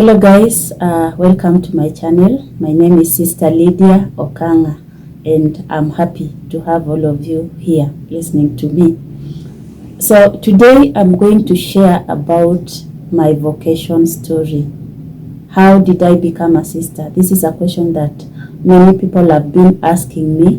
Hello guys, welcome to my channel. My name is Sister Lydia Okanga and I'm happy to have all of you here listening to me. So today I'm going to share about my vocation story. How did I become a sister? This is a question that many people have been asking me,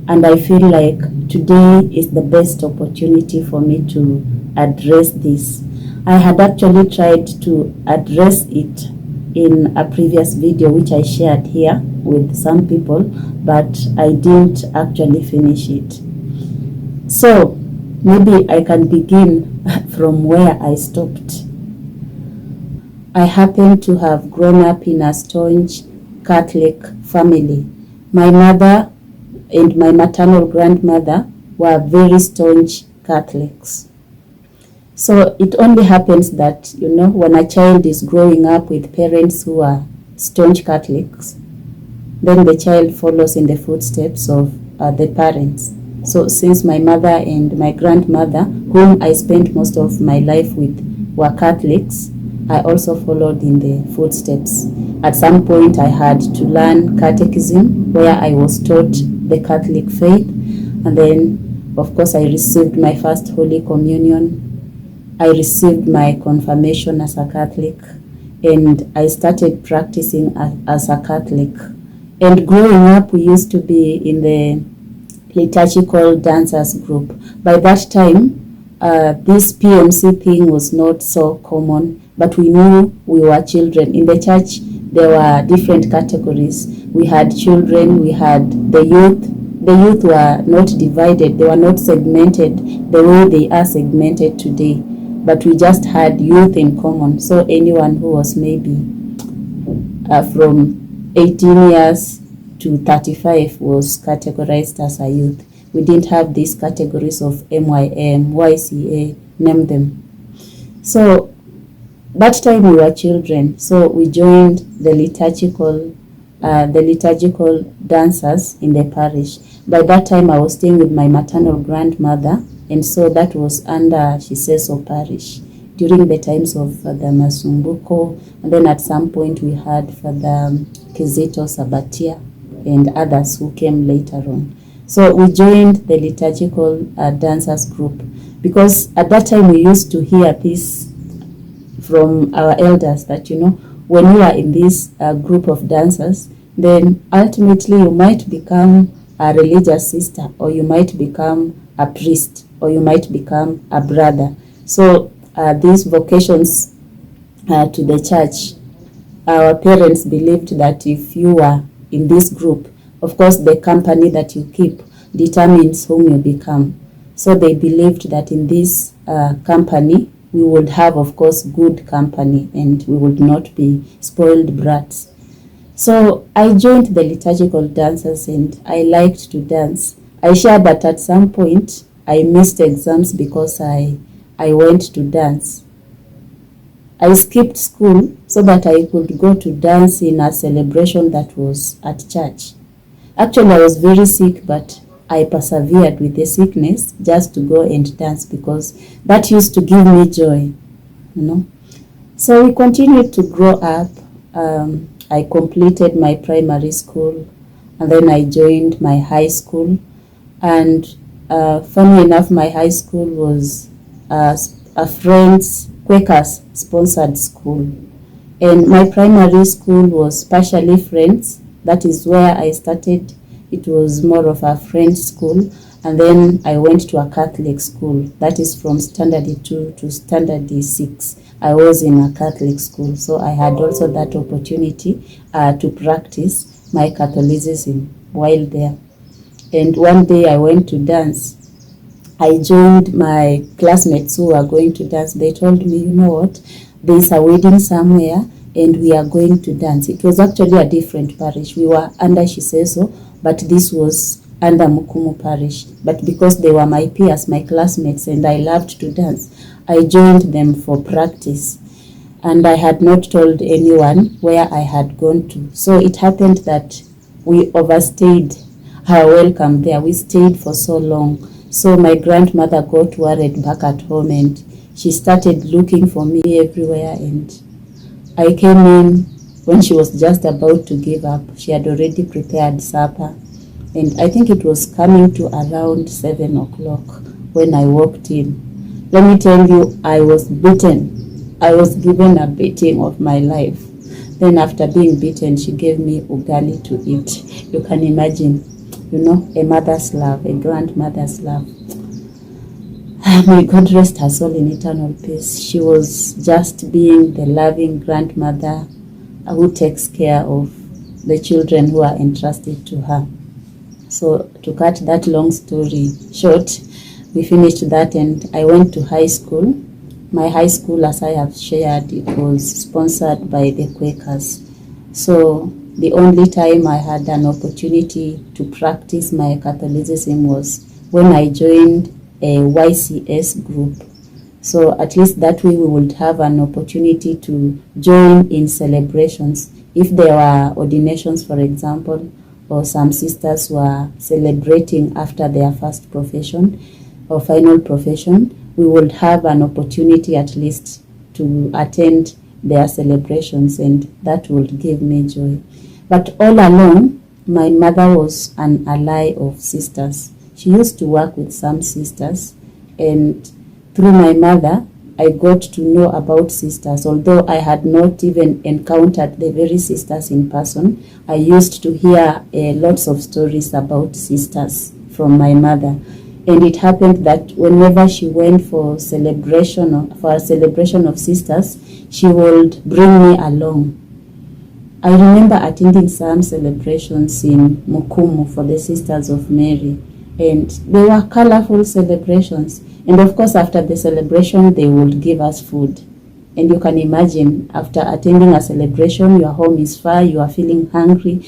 and I feel like today is the best opportunity for me to address this. I had actually tried to address it in a previous video which I shared here with some people, but I didn't actually finish it. So maybe I can begin from where I stopped. I happen to have grown up in a staunch Catholic family. My mother and my maternal grandmother were very staunch Catholics. So it only happens that, when a child is growing up with parents who are staunch Catholics, then the child follows in the footsteps of the parents. So since my mother and my grandmother, whom I spent most of my life with, were Catholics, I also followed in the footsteps. At some point, I had to learn catechism, where I was taught the Catholic faith. And then, of course, I received my first Holy Communion. I received my confirmation as a Catholic, and I started practicing as a Catholic. And growing up, we used to be in the liturgical dancers group. By that time, this PMC thing was not so common, but we knew we were children. In the church, there were different categories. We had children, we had the youth. The youth were not divided, they were not segmented the way they are segmented today. But we just had youth in common. So anyone who was maybe from 18 years to 35 was categorized as a youth. We didn't have these categories of MYM, YCA, name them. So that time we were children. So we joined the liturgical dancers in the parish. By that time I was staying with my maternal grandmother, and so that was under Shiseso parish during the times of Father Masumbuko, and then at some point we had Father Kizito Sabatia and others who came later on. So we joined the liturgical dancers group, because at that time we used to hear this from our elders that, when you are in this group of dancers, then ultimately you might become a religious sister, or you might become a priest, or you might become a brother. So these vocations to the church, our parents believed that if you were in this group, of course the company that you keep determines whom you become. So they believed that in this company we would have, of course, good company, and we would not be spoiled brats. So I joined the liturgical dancers and I liked to dance. I shared that at some point I missed exams because I went to dance. I skipped school so that I could go to dance in a celebration that was at church. Actually, I was very sick, but I persevered with the sickness just to go and dance, because that used to give me joy, So we continued to grow up. I completed my primary school, and then I joined my high school. And funny enough, my high school was a friend's Quakers sponsored school, and my primary school was partially Friends. That is where I started. It was more of a Friends school, and then I went to a Catholic school. That is from standard 2 to standard 6. I was in a Catholic school, so I had also that opportunity to practice my Catholicism while there. And one day I went to dance. I joined my classmates who were going to dance. They told me, you know what, there's a wedding somewhere and we are going to dance. It was actually a different parish. We were under Shiseso, but this was under Mukumu parish. But because they were my peers, my classmates, and I loved to dance, I joined them for practice. And I had not told anyone where I had gone to. So it happened that we overstayed our welcome there. We stayed for so long. So my grandmother got worried back at home, and she started looking for me everywhere, and I came in when she was just about to give up. She had already prepared supper, and I think it was coming to around 7 o'clock when I walked in. Let me tell you, I was beaten. I was given a beating of my life. Then after being beaten, she gave me ugali to eat. You can imagine, a mother's love, a grandmother's love. May God rest her soul in eternal peace. She was just being the loving grandmother who takes care of the children who are entrusted to her. So to cut that long story short, we finished that and I went to high school. My high school, as I have shared, it was sponsored by the Quakers. So the only time I had an opportunity to practice my Catholicism was when I joined a YCS group. So at least that way we would have an opportunity to join in celebrations. If there were ordinations, for example, or some sisters were celebrating after their first profession or final profession, we would have an opportunity at least to attend their celebrations, and that would give me joy. But all along, my mother was an ally of sisters. She used to work with some sisters, and through my mother, I got to know about sisters. Although I had not even encountered the very sisters in person, I used to hear lots of stories about sisters from my mother. And it happened that whenever she went for a celebration of sisters, she would bring me along. I remember attending some celebrations in Mukumu for the Sisters of Mary, and they were colorful celebrations. And of course, after the celebration, they would give us food. And you can imagine, after attending a celebration, your home is far, you are feeling hungry.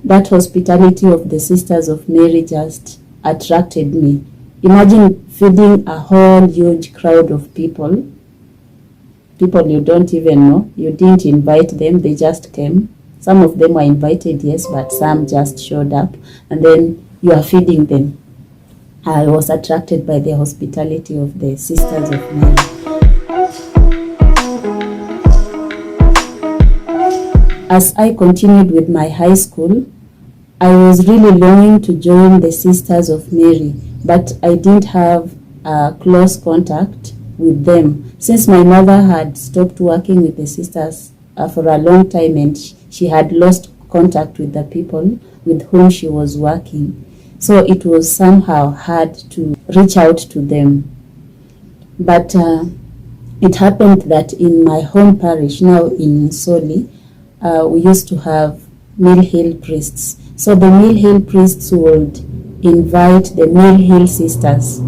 That hospitality of the Sisters of Mary just attracted me. Imagine feeding a whole huge crowd of people you don't even know. You didn't invite them, they just came. Some of them were invited, yes, but some just showed up, and then you are feeding them. I was attracted by the hospitality of the Sisters of Mary. As I continued with my high school, I was really longing to join the Sisters of Mary, but I didn't have a close contact with them, since my mother had stopped working with the sisters for a long time, and she had lost contact with the people with whom she was working. So it was somehow hard to reach out to them. But it happened that in my home parish, now in Soli, we used to have Mill Hill priests. So the Mill Hill priests would invite the Mill Hill sisters,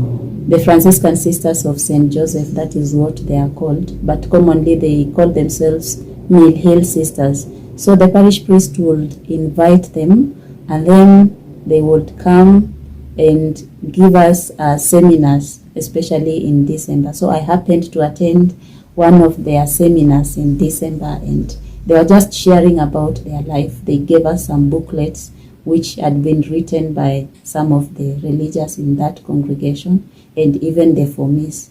the Franciscan Sisters of St. Joseph, that is what they are called, but commonly they call themselves Mill Hill Sisters. So the parish priest would invite them, and then they would come and give us seminars, especially in December. So I happened to attend one of their seminars in December, and they were just sharing about their life. They gave us some booklets which had been written by some of the religious in that congregation, and even the formis,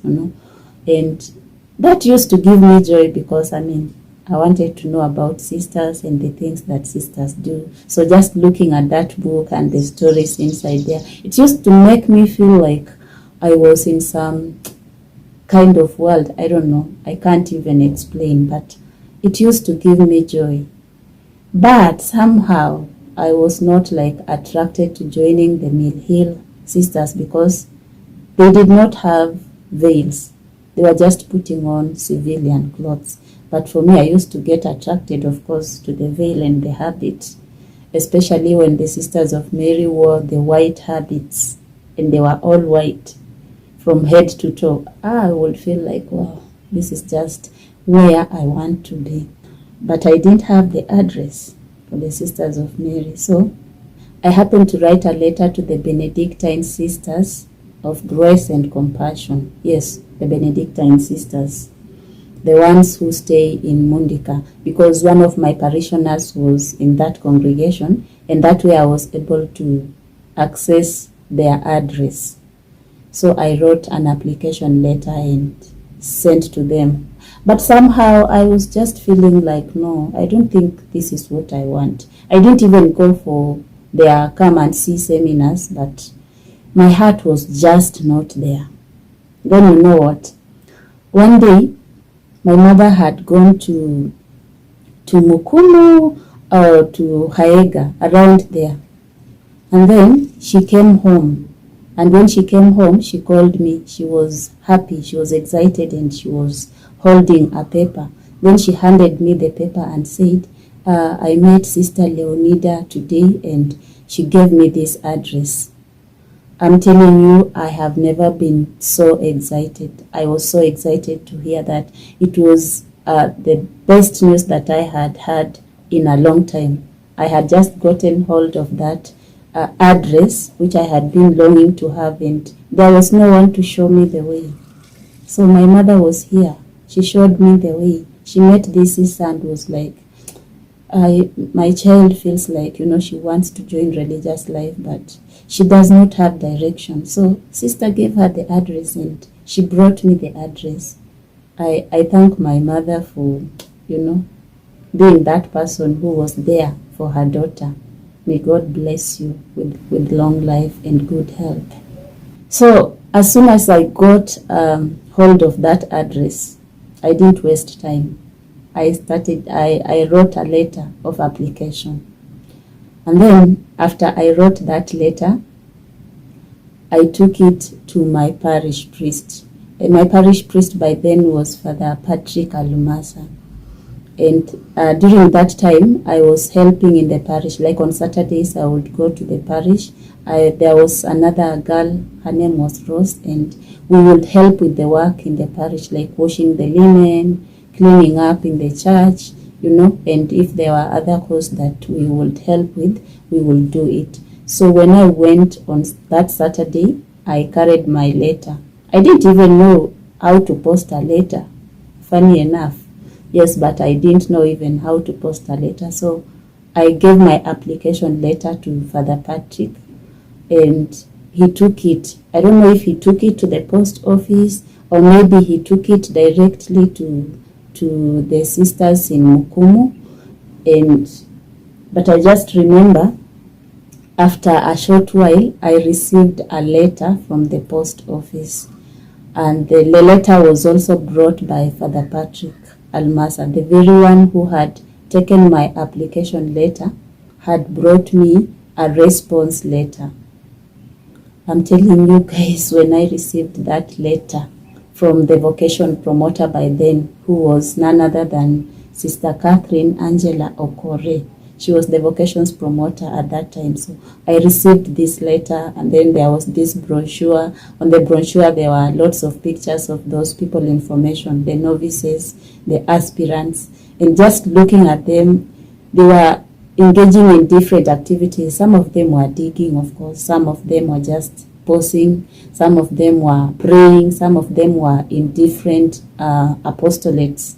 And that used to give me joy because, I wanted to know about sisters and the things that sisters do. So just looking at that book and the stories inside there, it used to make me feel like I was in some kind of world. I don't know. I can't even explain, but it used to give me joy. But somehow I was not attracted to joining the Mill Hill sisters because they did not have veils. They were just putting on civilian clothes. But for me, I used to get attracted, of course, to the veil and the habit, especially when the Sisters of Mary wore the white habits, and they were all white from head to toe. I would feel like, wow, this is just where I want to be. But I didn't have the address for the Sisters of Mary. So I happened to write a letter to the Benedictine Sisters of Grace and Compassion. Yes, the Benedictine Sisters, the ones who stay in Mundika, because one of my parishioners was in that congregation, and that way I was able to access their address. So I wrote an application letter and sent to them. But somehow I was just feeling like, no, I don't think this is what I want. I didn't even go for their come and see seminars, but my heart was just not there. Then you know what? One day, my mother had gone to Mukumu or to Haega, around there. And then she came home. And when she came home, she called me. She was happy, she was excited, and she was holding a paper. Then she handed me the paper and said, I met Sister Leonida today and she gave me this address. I'm telling you, I have never been so excited. I was so excited to hear that. It was the best news that I had had in a long time. I had just gotten hold of that address, which I had been longing to have, and there was no one to show me the way. So my mother was here. She showed me the way. She met this sister and was like, my child feels like, she wants to join religious life, but she does not have direction. So sister gave her the address and she brought me the address. I thank my mother for, being that person who was there for her daughter. May God bless you with long life and good health. So as soon as I got hold of that address, I didn't waste time. I wrote a letter of application. And then after I wrote that letter, I took it to my parish priest. And my parish priest by then was Father Patrick Alumasa. And during that time, I was helping in the parish. Like on Saturdays, I would go to the parish. There was another girl, her name was Rose, and we would help with the work in the parish, like washing the linen, cleaning up in the church, and if there were other cause that we would help with, we will do it. So when I went on that Saturday, I carried my letter. I didn't even know how to post a letter, funny enough. Yes, but I didn't know even how to post a letter. So I gave my application letter to Father Patrick, and he took it. I don't know if he took it to the post office or maybe he took it directly to the sisters in Mukumu. But I just remember after a short while, I received a letter from the post office. And the letter was also brought by Father Patrick Almasa, the very one who had taken my application letter, had brought me a response letter. I'm telling you guys, when I received that letter from the vocation promoter by then, who was none other than Sister Catherine Angela Okore. She was the vocations promoter at that time. So I received this letter, and then there was this brochure. On the brochure, there were lots of pictures of those people information, the novices, the aspirants, and just looking at them, they were engaging in different activities. Some of them were digging, of course. Some of them were just posing. Some of them were praying. Some of them were in different apostolates,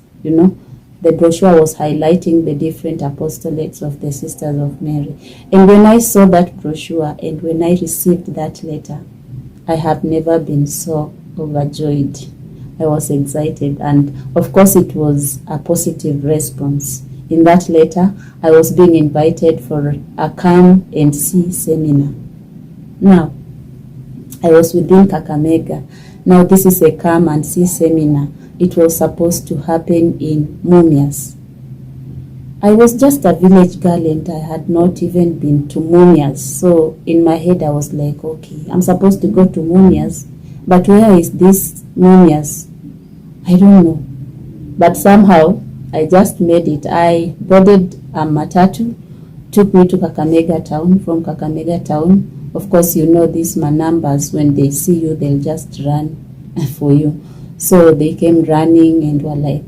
The brochure was highlighting the different apostolates of the Sisters of Mary. And when I saw that brochure and when I received that letter, I have never been so overjoyed. I was excited, and of course it was a positive response. In that letter, I was being invited for a come and see seminar. Now, I was within Kakamega. Now this is a come and see seminar. It was supposed to happen in Mumias. I was just a village girl and I had not even been to Mumias. So in my head I was like, okay, I'm supposed to go to Mumias, but where is this Mumias? I don't know. But somehow I just made it. I boarded a matatu, took me to Kakamega town. From Kakamega town, of course, these manambas, when they see you, they'll just run for you. So they came running and were like,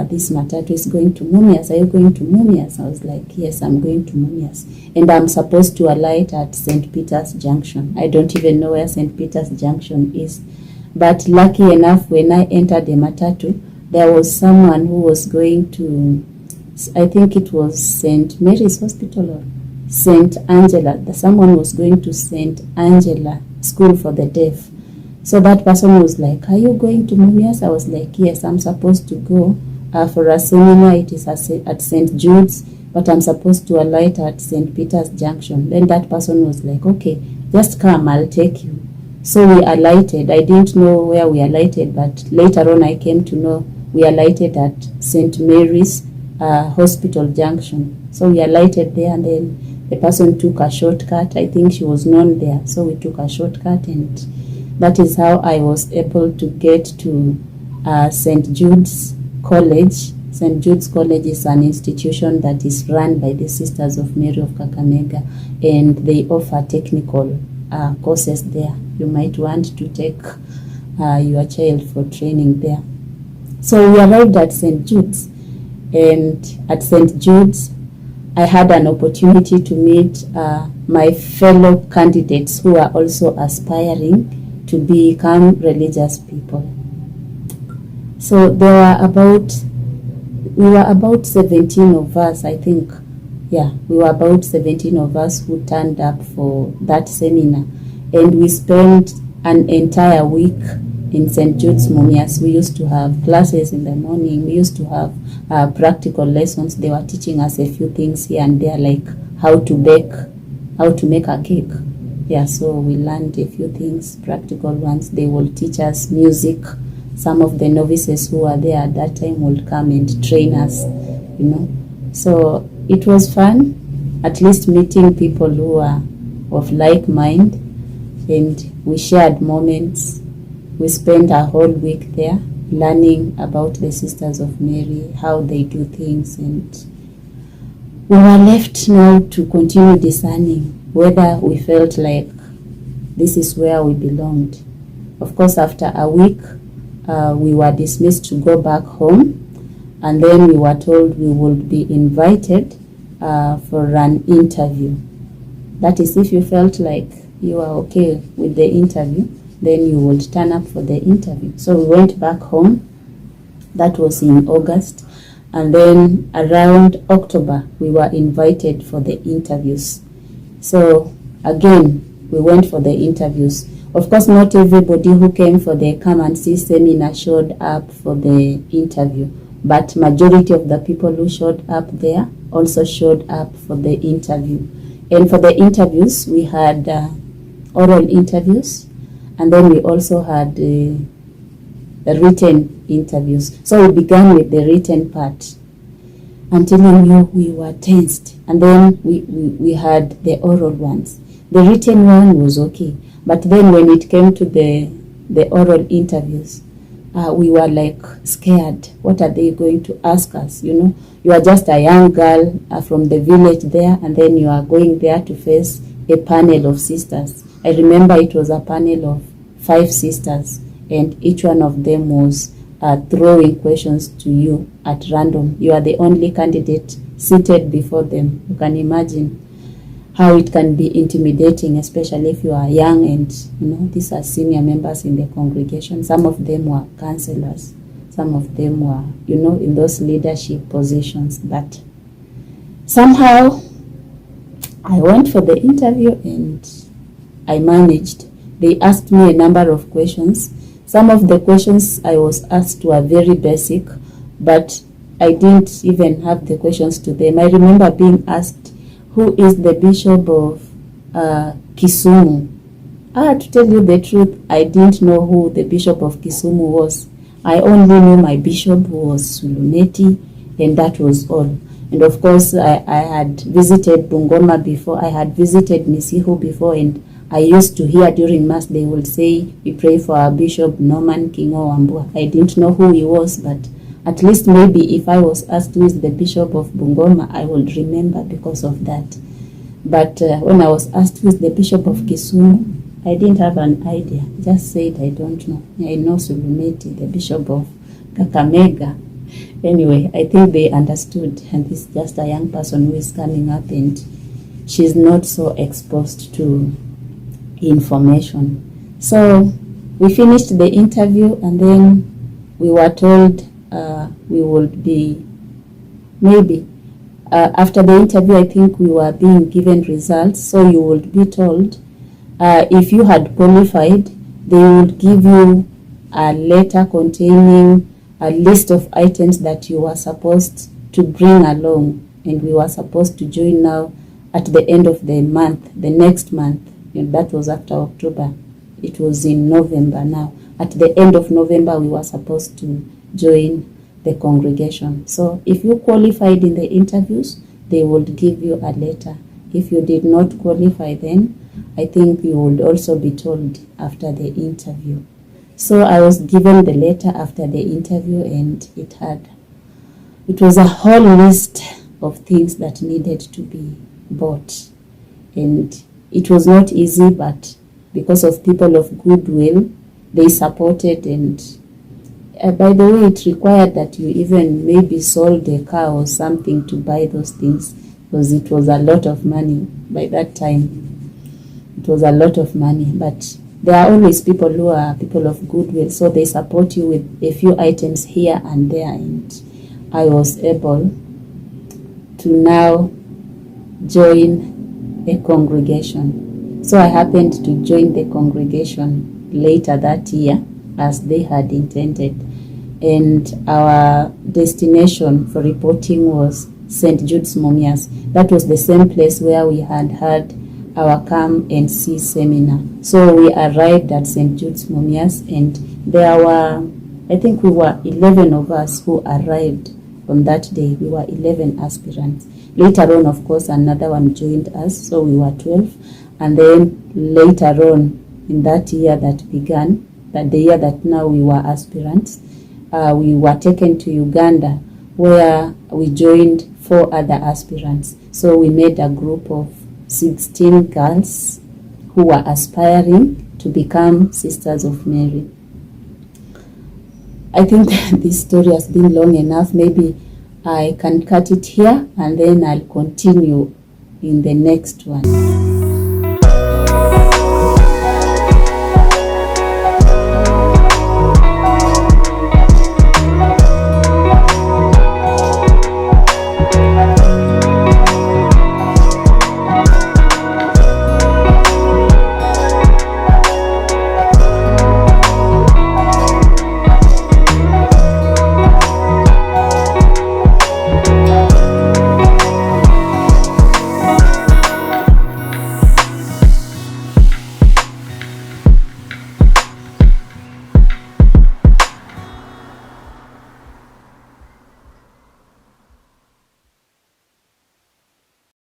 this matatu is going to Mumias. Are you going to Mumias? I was like, yes, I'm going to Mumias. And I'm supposed to alight at St. Peter's Junction. I don't even know where St. Peter's Junction is. But lucky enough, when I entered the matatu, there was someone who was going to, I think it was St. Mary's Hospital or St. Angela. Someone was going to St. Angela School for the Deaf. So that person was like, are you going to Mumias? I was like, yes, I'm supposed to go for a seminar. It is at St. Jude's, but I'm supposed to alight at St. Peter's Junction. Then that person was like, okay, just come, I'll take you. So we alighted. I didn't know where we alighted, but later on I came to know we alighted at St. Mary's Hospital Junction. So we alighted there, and then the person took a shortcut. I think she was known there, so we took a shortcut, and that is how I was able to get to St. Jude's College. St. Jude's College is an institution that is run by the Sisters of Mary of Kakamega, and they offer technical courses there. You might want to take your child for training there. So we arrived at St. Jude's, and at St. Jude's I had an opportunity to meet my fellow candidates who are also aspiring to become religious people. So we were about 17 of us, I think. Yeah, we were about 17 of us who turned up for that seminar. And we spent an entire week in St. Jude's Mumias. We used to have classes in the morning. We used to have practical lessons. They were teaching us a few things here and there, like how to bake, how to make a cake. Yeah, so we learned a few things, practical ones. They will teach us music. Some of the novices who were there at that time will come and train us, you know. So it was fun, at least meeting people who are of like mind, and we shared moments. We spent a whole week there learning about the Sisters of Mary, how they do things, and we were left now to continue discerning whether we felt like this is where we belonged. Of course, after a week, we were dismissed to go back home, and then we were told we would be invited for an interview. That is, if you felt like you are okay with the interview, then you would turn up for the interview. So we went back home. That was in August. And then around October, we were invited for the interviews. So again, we went for the interviews. Of course, not everybody who came for the come and see seminar showed up for the interview, but majority of the people who showed up there also showed up for the interview. And for the interviews, we had oral interviews, and then we also had the written interviews. So we began with the written part. I'm telling you, we were tensed. And then we had the oral ones. The written one was okay. But then when it came to the oral interviews, we were like scared. What are they going to ask us? You know, you are just a young girl from the village there, and then you are going there to face a panel of sisters. I remember it was a panel of 5 sisters, and each one of them was throwing questions to you at random. You are the only candidate seated before them. You can imagine how it can be intimidating, especially if you are young, and you know, these are senior members in the congregation. Some of them were counselors. Some of them were, you know, in those leadership positions. But somehow I went for the interview and I managed. They asked me a number of questions. Some of the questions I was asked were very basic, but I didn't even have the questions to them. I remember being asked, who is the Bishop of Kisumu? To tell you the truth, I didn't know who the Bishop of Kisumu was. I only knew my bishop, who was Sulumeti, and that was all. And of course, I had visited Bungoma before. I had visited Misihu before, and I used to hear during Mass, they would say, we pray for our Bishop Norman Kingo Wambua. I didn't know who he was, but at least maybe if I was asked who is the Bishop of Bungoma, I would remember because of that. But when I was asked who is the Bishop of Kisumu, I didn't have an idea. I just said, I don't know. I know Sulumeti, the Bishop of Kakamega. Anyway, I think they understood, and this is just a young person who is coming up, and she's not so exposed to information. So we finished the interview, and then we were told we would be, maybe after the interview, I think we were being given results. So you would be told if you had qualified, they would give you a letter containing a list of items that you were supposed to bring along, and we were supposed to join now at the end of the month, the next month, and that was after October. It was in November now. At the end of November, we were supposed to join the congregation. So if you qualified in the interviews, they would give you a letter. If you did not qualify, then I think you would also be told after the interview. So I was given the letter after the interview, and it was a whole list of things that needed to be bought. And it was not easy, but because of people of goodwill, they supported. And by the way, it required that you even maybe sold a car or something to buy those things, because it was a lot of money by that time. It was a lot of money, but there are always people who are people of goodwill, so they support you with a few items here and there, and I was able to now join a congregation. So I happened to join the congregation later that year as they had intended, and our destination for reporting was St. Jude's Mumias. That was the same place where we had our Come and See seminar. So we arrived at St. Jude's Mumias, and there were, I think we were 11 of us who arrived on that day. We were 11 aspirants. Later on, of course, another one joined us, so we were 12. And then later on, in that year that began, that the year that now we were aspirants, we were taken to Uganda, where we joined 4 other aspirants. So we made a group of 16 girls who were aspiring to become Sisters of Mary. I think this story has been long enough. Maybe I can cut it here, and then I'll continue in the next one.